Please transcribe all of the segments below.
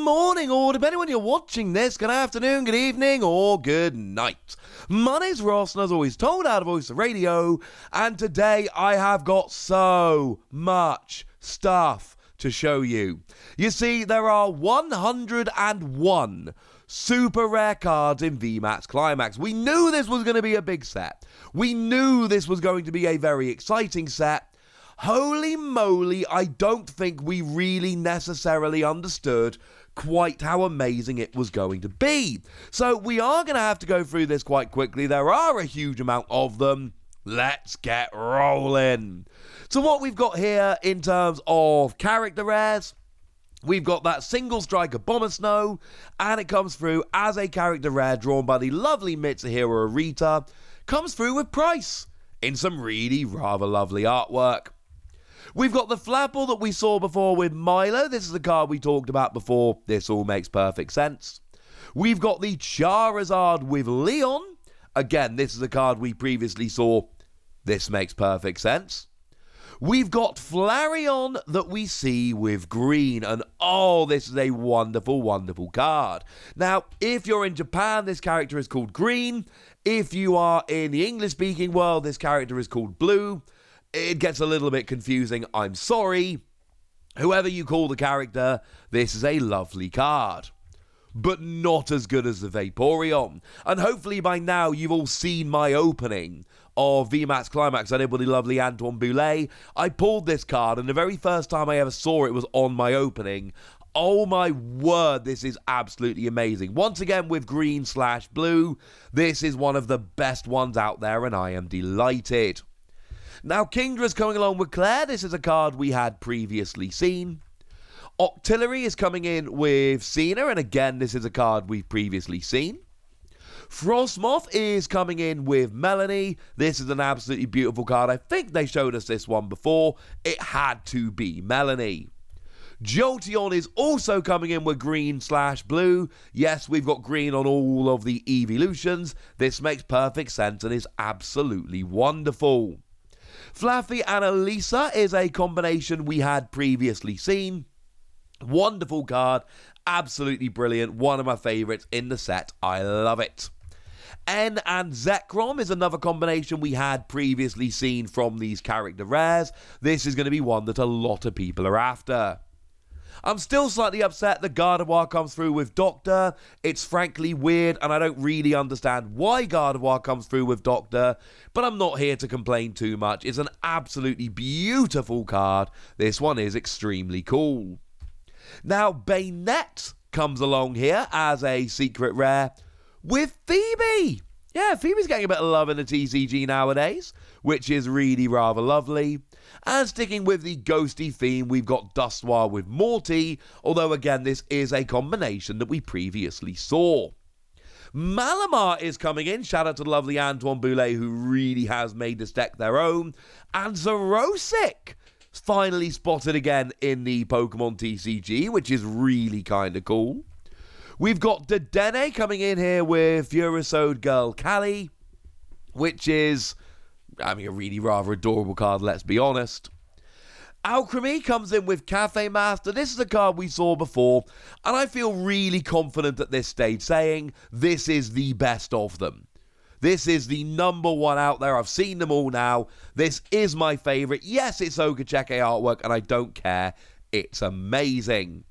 morning, or depending when you're watching this, good afternoon, good evening, or good night. My name's Ross, and as always, told out of Voice of Radio, and today I have got so much stuff to show you. You see, there are 101 super rare cards in VMAX Climax. We knew this was going to be a big set. We knew this was going to be a very exciting set. Holy moly, I don't think we really necessarily understood quite how amazing it was going to be. So we are going to have to go through this quite quickly. There are a huge amount of them. Let's get rolling. So what we've got here in terms of character rares, we've got that single striker Bomber Snow, and it comes through as a character rare drawn by the lovely Mitsuhiro Arita. Comes through with Price in some really rather lovely artwork. We've got the Flapple that we saw before with Milo. This is the card we talked about before. This all makes perfect sense. We've got the Charizard with Leon. Again, this is a card we previously saw. This makes perfect sense. We've got Flareon that we see with green. And oh, this is a wonderful, wonderful card. Now, if you're in Japan, this character is called Green. If you are in the English-speaking world, this character is called Blue. It gets a little bit confusing, I'm sorry. Whoever you call the character, this is a lovely card. But not as good as the Vaporeon. And hopefully by now you've all seen my opening of VMAX Climax I did with the lovely Antoine Boulet. I pulled this card, and the very first time I ever saw it was on my opening. Oh my word, this is absolutely amazing. Once again with green/blue. This is one of the best ones out there, and I am delighted. Now, Kingdra's coming along with Claire. This is a card we had previously seen. Octillery is coming in with Cena, and again, this is a card we've previously seen. Frostmoth is coming in with Melanie. This is an absolutely beautiful card. I think they showed us this one before. It had to be Melanie. Jolteon is also coming in with green/blue. Yes, we've got green on all of the evolutions. This makes perfect sense and is absolutely wonderful. Fluffy and Elisa is a combination we had previously seen. Wonderful card, absolutely brilliant, one of my favourites in the set, I love it. N and Zekrom is another combination we had previously seen from these character rares. This is going to be one that a lot of people are after. I'm still slightly upset that Gardevoir comes through with Doctor. It's frankly weird, and I don't really understand why Gardevoir comes through with Doctor, but I'm not here to complain too much. It's an absolutely beautiful card. This one is extremely cool. Now, Bayonet comes along here as a secret rare with Phoebe. Yeah, Phoebe's getting a bit of love in the TCG nowadays, which is really rather lovely. And sticking with the ghosty theme, we've got Dustoir with Morty, although again, this is a combination that we previously saw. Malamar is coming in. Shout out to the lovely Antoine Boulet, who really has made this deck their own. And Zerosic finally spotted again in the Pokemon TCG, which is really kind of cool. We've got Dedenne coming in here with Furisode Girl Callie, which is, a really rather adorable card, let's be honest. Alchemy comes in with Cafe Master. This is a card we saw before, and I feel really confident at this stage saying this is the best of them. This is the number one out there. I've seen them all now. This is my favourite. Yes, it's Okacheke artwork, and I don't care. It's amazing.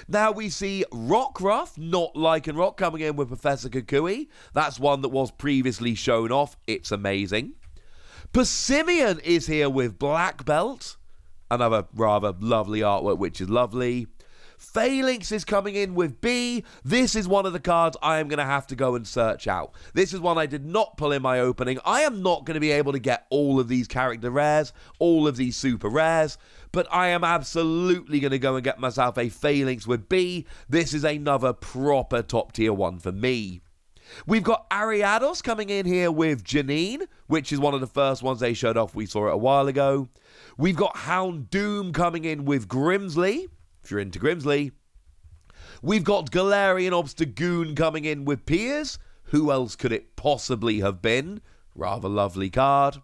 Now we see Rockruff, not Lycanroc, coming in with Professor Kukui. That's one that was previously shown off. It's amazing. Persimmon is here with Black Belt. Another rather lovely artwork, which is lovely. Phalanx is coming in with B. This is one of the cards I am going to have to go and search out. This is one I did not pull in my opening. I am not going to be able to get all of these character rares, all of these super rares, but I am absolutely going to go and get myself a Phalanx with B. This is another proper top tier one for me. We've got Ariados coming in here with Janine, which is one of the first ones they showed off. We saw it a while ago. We've got Houndoom coming in with Grimsley, if you're into Grimsley. We've got Galarian Obstagoon coming in with Piers. Who else could it possibly have been? Rather lovely card.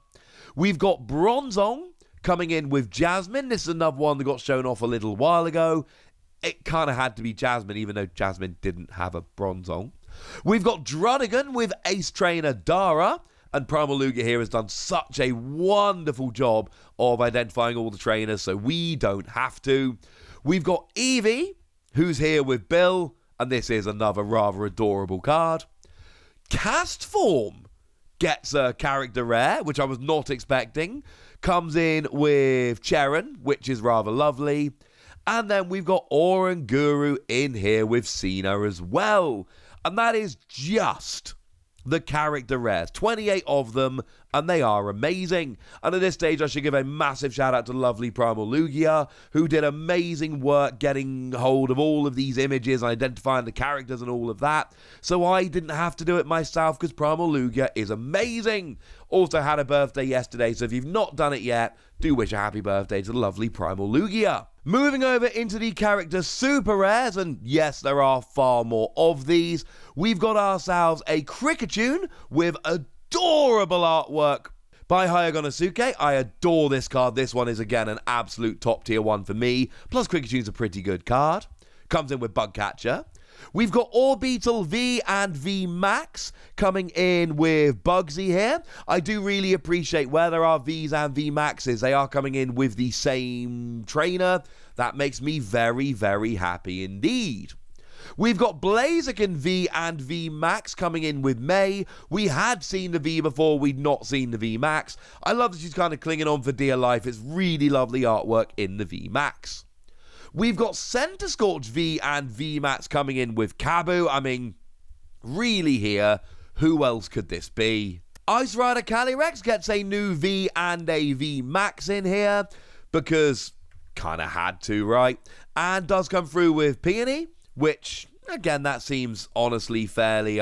We've got Bronzong coming in with Jasmine. This is another one that got shown off a little while ago. it kind of had to be Jasmine, even though Jasmine didn't have a bronze on. We've got Drunigan with Ace Trainer Dara, and Primal Lugia here has done such a wonderful job of identifying all the trainers, so we don't have to. We've got Eevee, who's here with Bill, and this is another rather adorable card. Castform gets a character rare, which I was not expecting. Comes in with Cheran, which is rather lovely. And then we've got Oranguru in here with Cena as well. And that is just the character rares. 28 of them, and they are amazing. And at this stage, I should give a massive shout out to lovely Primal Lugia, who did amazing work getting hold of all of these images, identifying the characters and all of that. So I didn't have to do it myself, because Primal Lugia is amazing. Also had a birthday yesterday, so if you've not done it yet, do wish a happy birthday to the lovely Primal Lugia. Moving over into the character super rares, and yes, there are far more of these. We've got ourselves a Kricketune with adorable artwork by Hayagonosuke. I adore this card. This one is, again, an absolute top tier one for me. Plus, Kricketune's a pretty good card. Comes in with Bugcatcher. We've got Orbeetle V and VMAX coming in with Bugsy here. I do really appreciate where there are Vs and VMAXs, they are coming in with the same trainer. That makes me very, very happy indeed. We've got Blaziken V and VMAX coming in with May. We had seen the V before, we'd not seen the VMAX. I love that she's kind of clinging on for dear life. It's really lovely artwork in the VMAX. We've got Centiskorch V and VMAX coming in with Kabu. I mean, really here, who else could this be? Ice Rider Calyrex gets a new V and a VMAX in here, because kind of had to, right? And does come through with Peony, which, again, that seems honestly fairly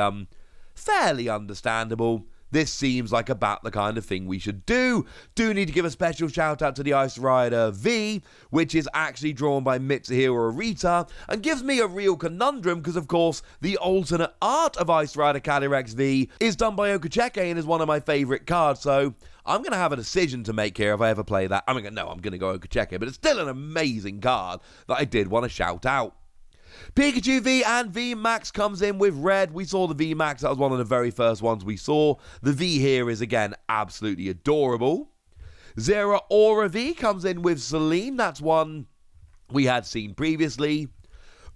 understandable. This seems like about the kind of thing we should do. Do need to give a special shout out to the Ice Rider V, which is actually drawn by Mitsuhiro Arita, and gives me a real conundrum because, of course, the alternate art of Ice Rider Calyrex V is done by Okacheke and is one of my favourite cards, so I'm going to have a decision to make here if I ever play that. I'm going to go Okacheke, but it's still an amazing card that I did want to shout out. Pikachu V and VMAX comes in with red. We saw the VMAX, that was one of the very first ones we saw. The V here is, again, absolutely adorable. Zera Aura V comes in with Celine, that's one we had seen previously.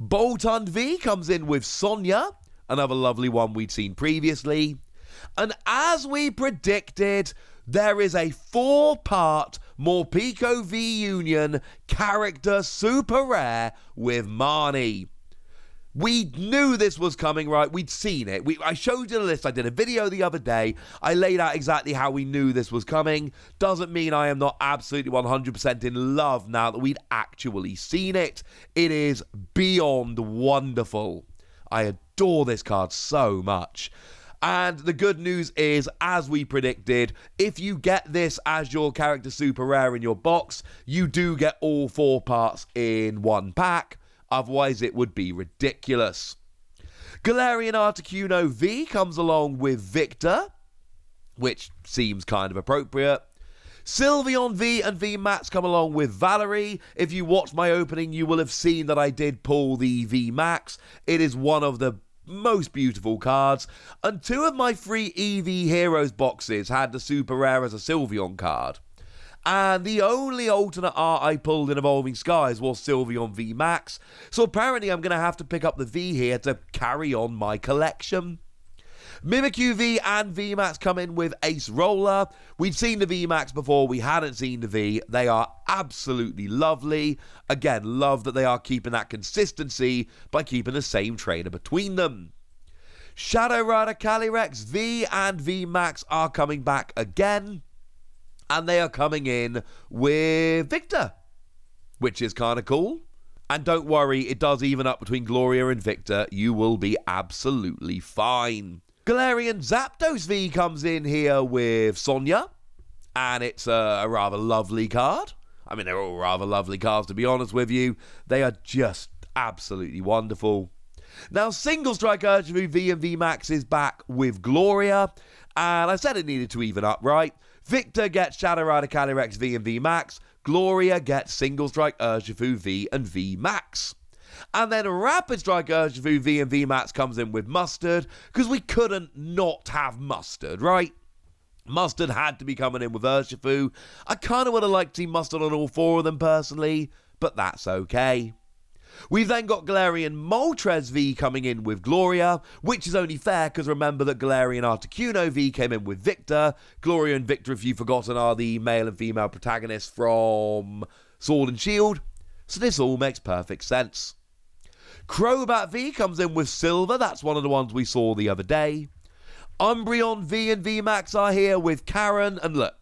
Boltund V comes in with Sonia, another lovely one we'd seen previously. And as we predicted, there is a 4-part Morpeko V Union character super rare with Marnie. We knew this was coming, right? We'd seen it. I showed you the list. I did a video the other day. I laid out exactly how we knew this was coming. Doesn't mean I am not absolutely 100% in love now that we'd actually seen it. It is beyond wonderful. I adore this card so much. And the good news is, as we predicted, if you get this as your character super rare in your box, you do get all 4 parts in one pack. Otherwise, it would be ridiculous. Galarian Articuno V comes along with Victor, which seems kind of appropriate. Sylveon V and VMAX come along with Valerie. If you watched my opening, you will have seen that I did pull the VMAX. It is one of the most beautiful cards, and 2 of my 3 EV Heroes boxes had the super rare as a Sylveon card, and the only alternate art I pulled in Evolving Skies was Sylveon VMAX, so apparently I'm going to have to pick up the V here to carry on my collection. Mimikyu V and VMAX come in with Ace Roller. We've seen the VMAX before, we hadn't seen the V. They are absolutely lovely. Again, love that they are keeping that consistency by keeping the same trainer between them. Shadow Rider Calyrex V and VMAX are coming back again, and they are coming in with Victor, which is kind of cool. And don't worry, it does even up between Gloria and Victor. You will be absolutely fine. Galarian Zapdos V comes in here with Sonia, and it's a rather lovely card. I mean, they're all rather lovely cards, to be honest with you. They are just absolutely wonderful. Now, Single Strike Urshifu V and VMAX is back with Gloria, and I said it needed to even up, right? Victor gets Shadow Rider Calyrex V and VMAX. Gloria gets Single Strike Urshifu V and VMAX. And then Rapid Strike Urshifu V and VMAX comes in with Mustard, because we couldn't not have Mustard, right? Mustard had to be coming in with Urshifu. I kind of would have liked to see Mustard on all four of them personally, but that's okay. We've then got Galarian Moltres V coming in with Gloria, which is only fair because remember that Galarian Articuno V came in with Victor. Gloria and Victor, if you've forgotten, are the male and female protagonists from Sword and Shield, so this all makes perfect sense. Crobat V comes in with Silver, that's one of the ones we saw the other day. Umbreon V and VMAX are here with Karen, and look,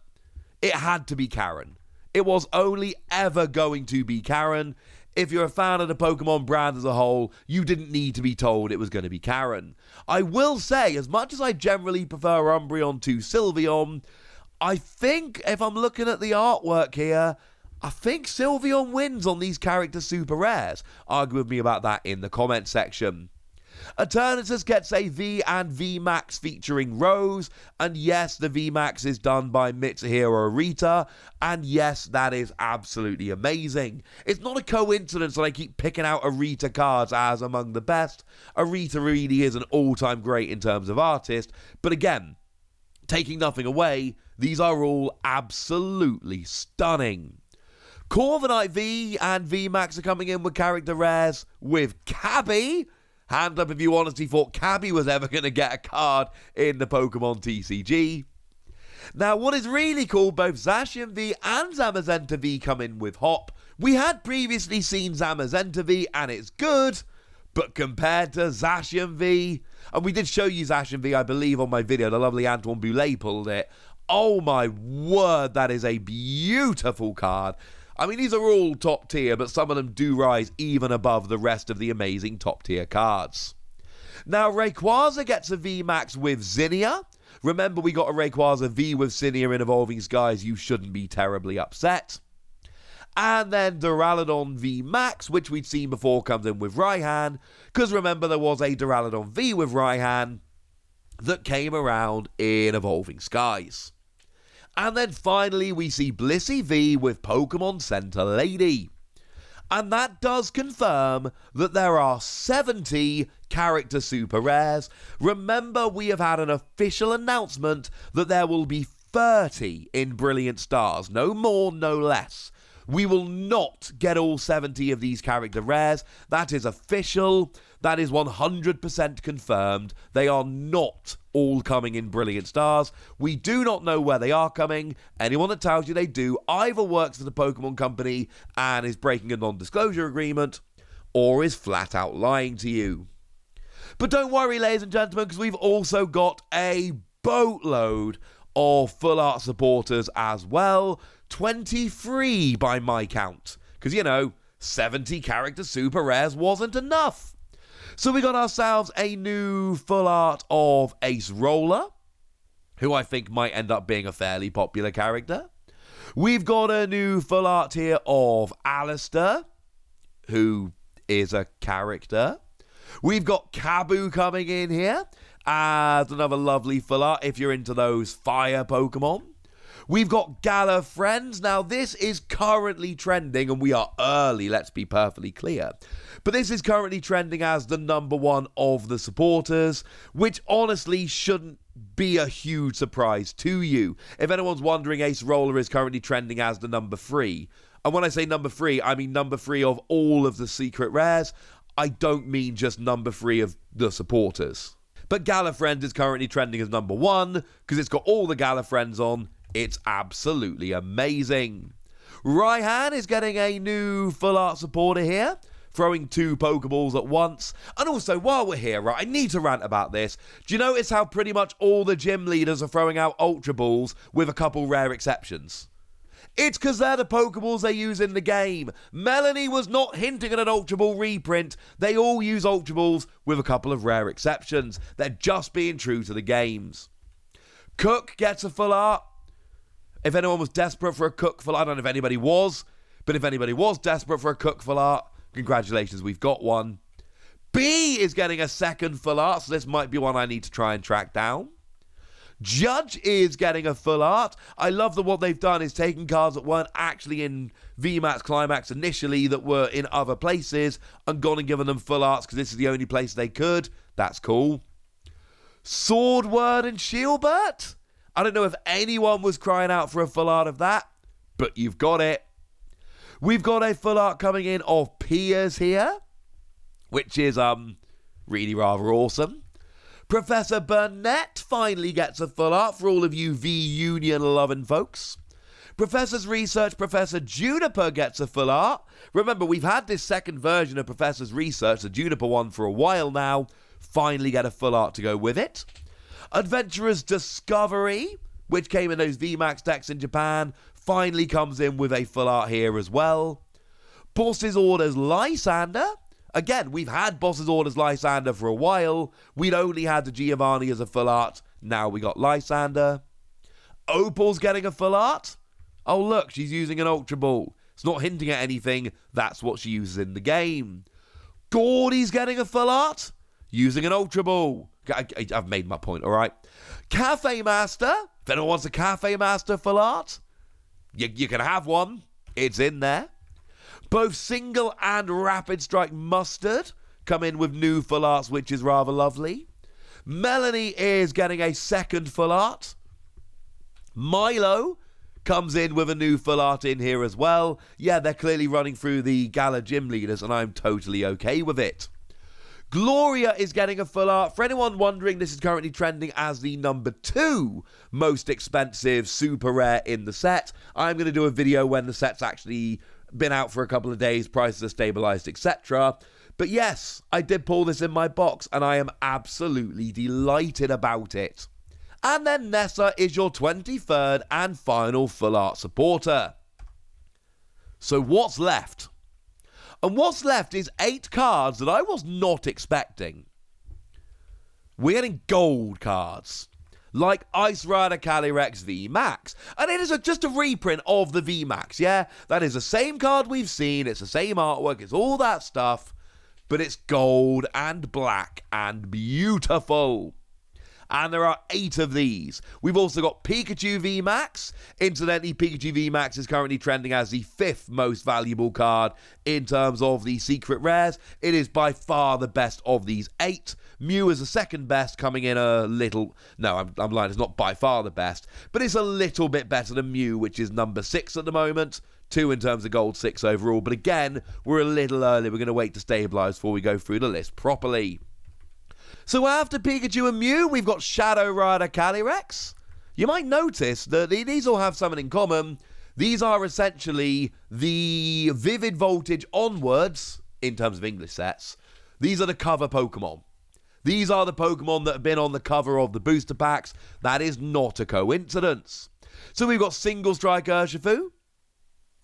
it had to be Karen. It was only ever going to be Karen. If you're a fan of the Pokemon brand as a whole, you didn't need to be told it was going to be Karen. I will say, as much as I generally prefer Umbreon to Sylveon, I think, if I'm looking at the artwork here, I think Sylveon wins on these character super rares. Argue with me about that in the comment section. Eternatus gets a V and VMAX featuring Rose, and yes, the VMAX is done by Mitsuhiro Arita, and yes, that is absolutely amazing. It's not a coincidence that I keep picking out Arita cards as among the best. Arita really is an all-time great in terms of artist, but again, taking nothing away, these are all absolutely stunning. Corviknight V and VMAX are coming in with character rares with Cabby. Hand up if you honestly thought Cabby was ever going to get a card in the Pokemon TCG. Now, what is really cool, both Zacian V and Zamazenta V come in with Hop. We had previously seen Zamazenta V, and it's good, but compared to Zacian V, and we did show you Zacian V, I believe, on my video, the lovely Antoine Boulet pulled it. Oh my word, that is a beautiful card. I mean, these are all top tier, but some of them do rise even above the rest of the amazing top tier cards. Now, Rayquaza gets a VMAX with Zinnia. Remember, we got a Rayquaza V with Zinnia in Evolving Skies. You shouldn't be terribly upset. And then Duraludon VMAX, which we'd seen before, comes in with Raihan. Because remember, there was a Duraludon V with Raihan that came around in Evolving Skies. And then finally, we see Blissey V with Pokemon Center Lady. And that does confirm that there are 70 character super rares. Remember, we have had an official announcement that there will be 30 in Brilliant Stars. No more, no less. We will not get all 70 of these character rares. That is official. That is 100% confirmed. They are not all coming in Brilliant Stars. We do not know where they are coming. Anyone that tells you they do either works for the Pokemon Company and is breaking a non-disclosure agreement, or is flat out lying to you. But don't worry, ladies and gentlemen, because we've also got a boatload of full art supporters as well. 23 by my count. Because, 70 character super rares wasn't enough. So we got ourselves a new full art of Ace Roller, who I think might end up being a fairly popular character. We've got a new full art here of Alistair, who is a character. We've got Kabu coming in here as another lovely full art if you're into those fire Pokemon. We've got Gallifrends. Now, this is currently trending, and we are early, let's be perfectly clear. But this is currently trending as the number one of the supporters, which honestly shouldn't be a huge surprise to you. If anyone's wondering, Ace Roller is currently trending as the number 3. And when I say number 3, I mean number 3 of all of the secret rares. I don't mean just number 3 of the supporters. But Gallifrend is currently trending as number 1, because it's got all the Gallifrends on. It's absolutely amazing. Raihan is getting a new full art supporter here, throwing 2 Pokeballs at once. And also, while we're here, right, I need to rant about this. Do you notice how pretty much all the gym leaders are throwing out Ultra Balls with a couple rare exceptions? It's because they're the Pokeballs they use in the game. Melanie was not hinting at an Ultra Ball reprint. They all use Ultra Balls with a couple of rare exceptions. They're just being true to the games. Cook gets a full art. If anyone was desperate for a Cook full art, I don't know if anybody was, but if anybody was desperate for a Cook full art, congratulations, we've got one. B is getting a second full art, so this might be one I need to try and track down. Judge is getting a full art. I love that what they've done is taken cards that weren't actually in VMAX Climax initially, that were in other places, and gone and given them full arts because this is the only place they could. That's cool. Swordward and Shieldbert. I don't know if anyone was crying out for a full art of that, but you've got it. We've got a full art coming in of Piers here, which is really rather awesome. Professor Burnett finally gets a full art for all of you V-Union loving folks. Professor's Research, Professor Juniper gets a full art. Remember, we've had this second version of Professor's Research, the Juniper one, for a while now. Finally get a full art to go with it. Adventurer's Discovery, which came in those VMAX decks in Japan, finally comes in with a full art here as well. Boss's Orders Lysander. Again, we've had Boss's Orders Lysander for a while. We'd only had the Giovanni as a full art. Now we got Lysander. Opal's getting a full art. Oh, look, she's using an Ultra Ball. It's not hinting at anything. That's what she uses in the game. Gordy's getting a full art. Using an Ultra Ball. I've made my point, all right? Cafe Master. If anyone wants a Cafe Master full art, you can have one. It's in there. Both Single and Rapid Strike Mustard come in with new full arts, which is rather lovely. Melanie is getting a second full art. Milo comes in with a new full art in here as well. Yeah, they're clearly running through the Gala Gym Leaders, and I'm totally okay with it. Gloria is getting a full art. For anyone wondering, this is currently trending as the number 2 most expensive super rare in the set. I'm going to do a video when the set's actually been out for a couple of days, prices are stabilized, etc. But yes, I did pull this in my box, and I am absolutely delighted about it. And then Nessa is your 23rd and final full art supporter. So what's left? And what's left is 8 cards that I was not expecting. We're getting gold cards, like Ice Rider Calyrex VMAX. And it is just a reprint of the VMAX, yeah? That is the same card we've seen, it's the same artwork, it's all that stuff, but it's gold and black and beautiful. And there are 8 of these. We've also got Pikachu VMAX. Incidentally, Pikachu VMAX is currently trending as the 5th most valuable card in terms of the secret rares. It is by far the best of these 8. Mew is the second best, coming in a little... No, I'm lying, it's not by far the best, but it's a little bit better than Mew, which is number 6 at the moment. 2 in terms of gold, 6 overall. But again, we're a little early. We're going to wait to stabilize before we go through the list properly. So after Pikachu and Mew, we've got Shadow Rider Calyrex. You might notice that these all have something in common. These are essentially the Vivid Voltage onwards, in terms of English sets. These are the cover Pokemon. These are the Pokemon that have been on the cover of the booster packs. That is not a coincidence. So we've got Single Strike Urshifu.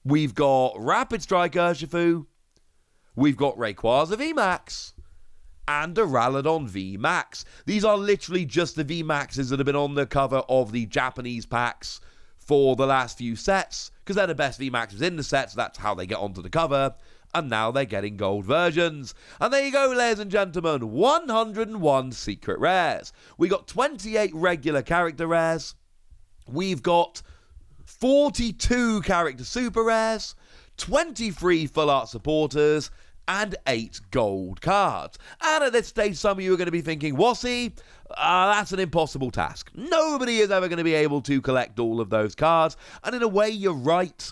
We've got Rapid Strike Urshifu. We've got Rayquaza VMAX. And a Ralladon VMAX. These are literally just the VMAXs that have been on the cover of the Japanese packs for the last few sets, because they're the best VMAXs in the sets, that's how they get onto the cover, and now they're getting gold versions. And there you go, ladies and gentlemen, 101 secret rares. We got 28 regular character rares, we've got 42 character super rares, 23 full art supporters, and 8 gold cards. And at this stage, some of you are going to be thinking, Wassy, that's an impossible task. Nobody is ever going to be able to collect all of those cards. And in a way, you're right.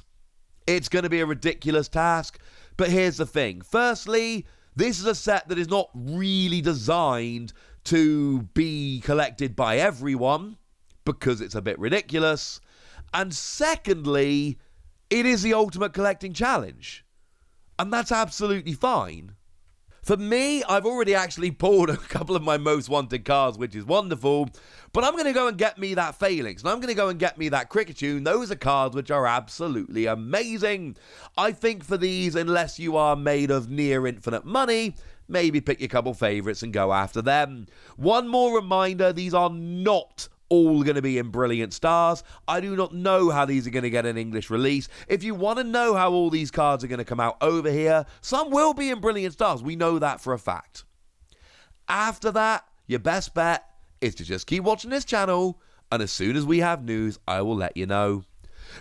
It's going to be a ridiculous task. But here's the thing. Firstly, this is a set that is not really designed to be collected by everyone, because it's a bit ridiculous. And secondly, it is the ultimate collecting challenge. And that's absolutely fine. For me, I've already actually pulled a couple of my most wanted cards, which is wonderful. But I'm going to go and get me that Phalanx, and I'm going to go and get me that Kricketune. Those are cards which are absolutely amazing. I think for these, unless you are made of near infinite money, maybe pick your couple favourites and go after them. One more reminder, these are not all going to be in Brilliant Stars. I do not know how these are going to get an English release. If you want to know how all these cards are going to come out over here, some will be in Brilliant Stars. We know that for a fact. After that, your best bet is to just keep watching this channel and as soon as we have news, I will let you know.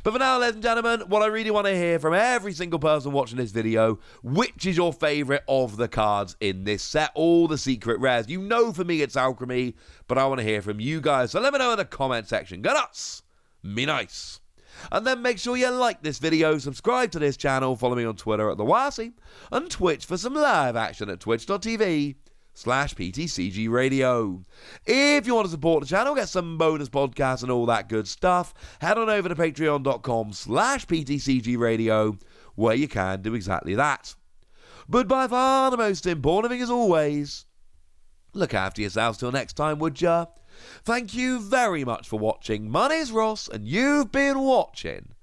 But for now, ladies and gentlemen, what I really want to hear from every single person watching this video, which is your favourite of the cards in this set, all the secret rares. You know for me it's Alchemy, but I want to hear from you guys, so let me know in the comment section. Go nuts! Me nice! And then make sure you like this video, subscribe to this channel, follow me on Twitter at TheWassy, and Twitch for some live action at twitch.tv/PTCG Radio. If you want to support the channel, get some bonus podcasts and all that good stuff, head on over to patreon.com/PTCG Radio, where you can do exactly that. But by far the most important thing as always, look after yourselves till next time, would ya? Thank you very much for watching. My name's Ross, and you've been watching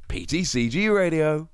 PTCG Radio.